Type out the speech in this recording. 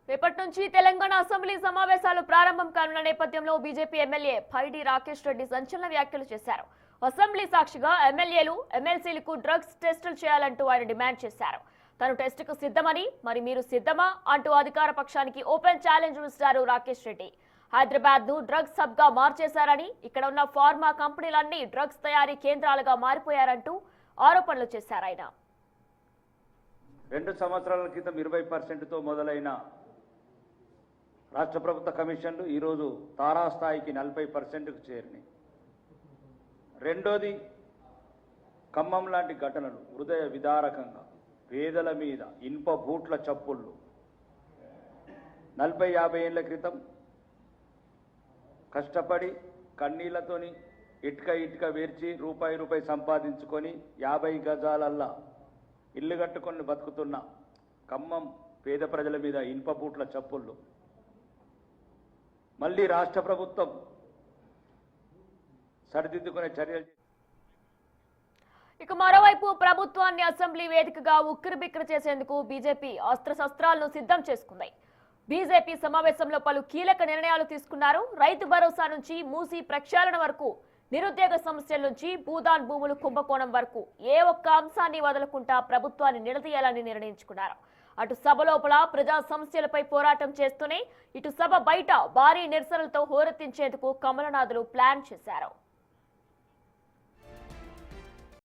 రేపటి నుంచి తెలంగాణ అసెంబ్లీ సమావేశాలు ప్రారంభం కానున్న నేపథ్యంలో బీజేపీ ఎమ్మెల్యే పైడి రాకేష్ రెడ్డి సంచలన వ్యాఖ్యలు చేశారు. అసెంబ్లీ సాక్షిగా ఎమ్మెల్యేలు ఎమ్మెల్సీలకు డ్రగ్స్ టెస్టులు చేయాలంటూ ఆయన డిమాండ్ చేశారు. తను టెస్టుకు సిద్ధమని, మరి మీరు సిద్ధమా అంటూ అధికార పక్షానికి ఓపెన్ ఛాలెంజ్ విసిరారు రాకేష్ రెడ్డి. హైదరాబాద్ ను డ్రగ్స్ హబ్ గా మార్చేశారని, ఇక్కడ ఉన్న ఫార్మా కంపెనీలన్నీ డ్రగ్స్ తయారీ కేంద్రాలుగా మారిపోయారంటూ ఆరోపణలు చేశారు ఆయన. 2 సంవత్సరాల క్రితం 20% మొదలైన రాష్ట్ర ప్రభుత్వ కమిషన్లు ఈరోజు తారాస్థాయికి 40%కు చేరినాయి. రెండోది, ఖమ్మం లాంటి ఘటనలు హృదయ విదారకంగా పేదల మీద ఇనుప బూట్ల చప్పుళ్ళు 40-50 ఏళ్ల క్రితం కష్టపడి కన్నీళ్లతోని ఇటుక వేర్చి రూపాయి సంపాదించుకొని 50 గజాలల్లా ఇల్లు కట్టుకొని బతుకుతున్న ఖమ్మం పేద ప్రజల మీద ఇనుప బూట్ల చప్పుళ్ళు మళ్ళీ రాష్ట్ర ప్రభుత్వం సరిదిద్దుకునే చర్యలు. ఇక మరోవైపు ప్రభుత్వాన్ని అసెంబ్లీ వేదికగా ఉక్కిరిబిక్కిరి చేసేందుకు బీజేపీ అస్త్రశస్త్రాలను సిద్ధం చేసుకుంది. బీజేపీ సమావేశంలో పలు కీలక నిర్ణయాలు తీసుకున్నారు. రైతు భరోసా నుంచి మూసీ ప్రక్షాళన వరకు, నిరుద్యోగ సమస్యల నుంచి భూదాన్ భూములు కుంభకోణం వరకు ఏ ఒక్క అంశాన్ని వదలకుండా ప్రభుత్వాన్ని నిలదీయాలని నిర్ణయించుకున్నారు. అటు సభ లోపల ప్రజా సమస్యలపై పోరాటం చేస్తూనే ఇటు సభ బయట భారీ నిరసనలతో హోరెత్తించేందుకు కమలనాథులు ప్లాన్ చేశారు.